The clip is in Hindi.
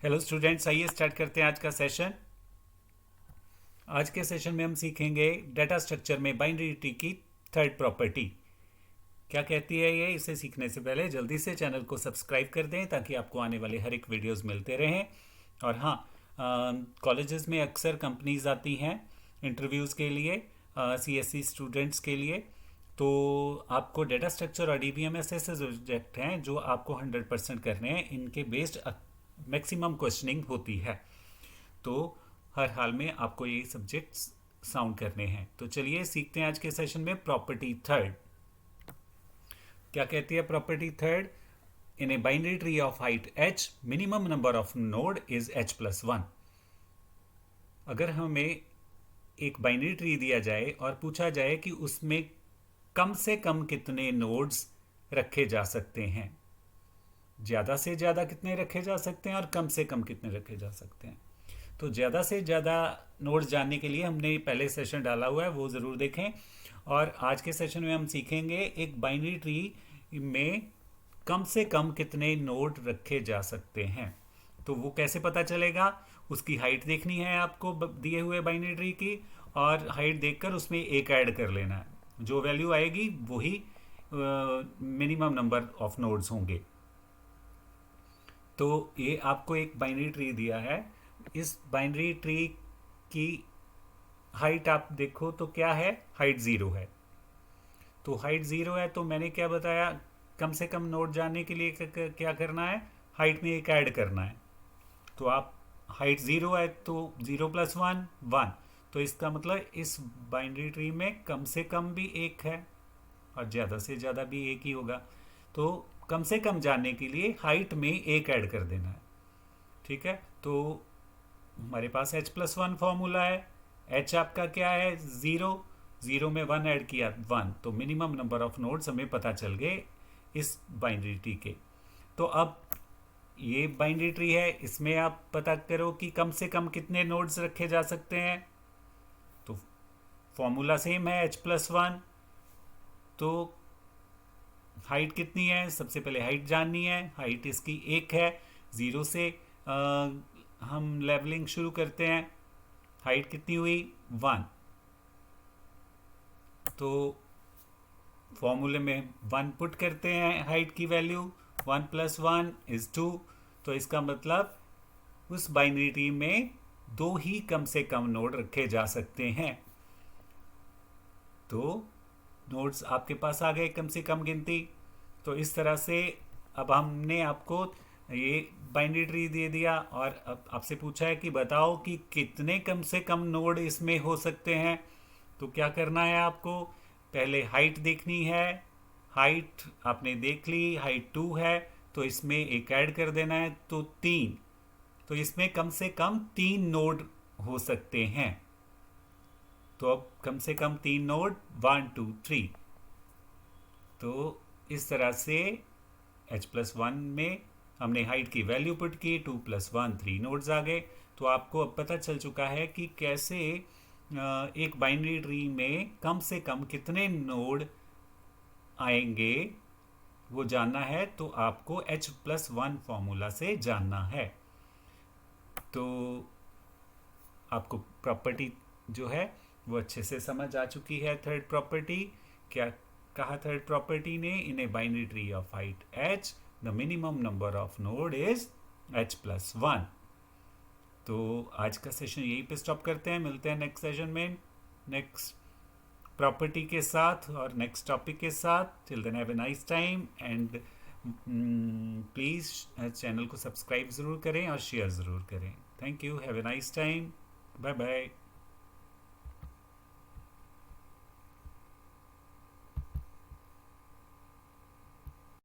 हेलो स्टूडेंट्स, आइए स्टार्ट करते हैं आज का सेशन। आज के सेशन में हम सीखेंगे डाटा स्ट्रक्चर में बाइनरी ट्री की थर्ड प्रॉपर्टी क्या कहती है। ये इसे सीखने से पहले जल्दी से चैनल को सब्सक्राइब कर दें ताकि आपको आने वाले हर एक वीडियोस मिलते रहें। और हाँ, कॉलेजेस में अक्सर कंपनीज आती हैं इंटरव्यूज़ के लिए, सीएससी स्टूडेंट्स के लिए। तो आपको डाटा स्ट्रक्चर और डीबीएमएस ऐसे सब्जेक्ट हैं जो आपको 100% करने हैं। इनके बेस्ड मैक्सिमम क्वेश्चनिंग होती है, तो हर हाल में आपको ये सब्जेक्ट्स साउंड करने हैं। तो चलिए सीखते हैं आज के सेशन में प्रॉपर्टी थर्ड। क्या कहती है property third? In a binary tree of height h, minimum number of node is h+1। अगर हमें एक बाइनरी ट्री दिया जाए और पूछा जाए कि उसमें कम से कम कितने नोड्स रखे जा सकते हैं, ज़्यादा से ज़्यादा कितने रखे जा सकते हैं और कम से कम कितने रखे जा सकते हैं, तो ज़्यादा से ज़्यादा नोड्स जानने के लिए हमने पहले सेशन डाला हुआ है, वो ज़रूर देखें। और आज के सेशन में हम सीखेंगे एक बाइनरी ट्री में कम से कम कितने नोड रखे जा सकते हैं। तो वो कैसे पता चलेगा? उसकी हाइट देखनी है आपको दिए हुए बाइनरी ट्री की, और हाइट देखकर उसमें एक ऐड कर लेना है। जो वैल्यू आएगी वही मिनिमम नंबर ऑफ नोड्स होंगे। तो ये आपको एक बाइनरी ट्री दिया है। इस बाइनरी ट्री की हाइट आप देखो तो क्या है, हाइट 0 है। तो हाइट 0 है तो मैंने क्या बताया, कम से कम नोड जानने के लिए क्या करना है, हाइट में एक ऐड करना है। तो आप हाइट 0 है तो 0+1 1, तो इसका मतलब इस बाइनरी ट्री में कम से कम भी एक है और ज़्यादा से ज़्यादा भी एक ही होगा। तो कम से कम जानने के लिए हाइट में एक ऐड कर देना है। ठीक है, तो हमारे पास h+1 फॉर्मूला है। h आपका क्या है, 0। 0 में 1 ऐड किया 1, तो मिनिमम नंबर ऑफ नोड्स हमें पता चल गए इस बाइनरी ट्री के। तो अब ये बाइनरी ट्री है, इसमें आप पता करो कि कम से कम कितने नोड्स रखे जा सकते हैं। तो फॉर्मूला सेम है, h+1। तो हाइट कितनी है, सबसे पहले हाइट जाननी है। हाइट इसकी 1 है। 0 से हम लेवलिंग शुरू करते हैं। हाइट कितनी हुई, 1। तो फॉर्मूले में 1 पुट करते हैं, हाइट की वैल्यू 1+1 = 2। तो इसका मतलब उस बाइनरी ट्री में 2 ही कम से कम नोड रखे जा सकते हैं। तो नोड्स आपके पास आ गए कम से कम गिनती। तो इस तरह से अब हमने आपको ये बाइनरी ट्री दे दिया और अब आपसे पूछा है कि बताओ कि कितने कम से कम नोड इसमें हो सकते हैं। तो क्या करना है आपको, पहले हाइट देखनी है। हाइट आपने देख ली, हाइट 2 है, तो इसमें एक ऐड कर देना है, तो 3। तो इसमें कम से कम 3 नोड हो सकते हैं। तो अब कम से कम 3 नोड, 1 2 3। तो इस तरह से h+1 में हमने हाइट की वैल्यू पुट की, 2+1 3 नोड्स आ गए। तो आपको अब पता चल चुका है कि कैसे एक बाइनरी ट्री में कम से कम कितने नोड आएंगे वो जानना है। तो आपको h+1 फॉर्मूला से जानना है। तो आपको प्रॉपर्टी जो है वो अच्छे से समझ आ चुकी है। थर्ड प्रॉपर्टी क्या कहा, थर्ड प्रॉपर्टी ने, in a binary tree of height h the minimum number of node is h+1। तो आज का सेशन यहीं पे स्टॉप करते हैं, मिलते हैं नेक्स्ट सेशन में नेक्स्ट प्रॉपर्टी के साथ और नेक्स्ट टॉपिक के साथ। Till then have a nice time and please channel को सब्सक्राइब ज़रूर करें और शेयर ज़रूर करें। Thank you, have a nice time, bye bye.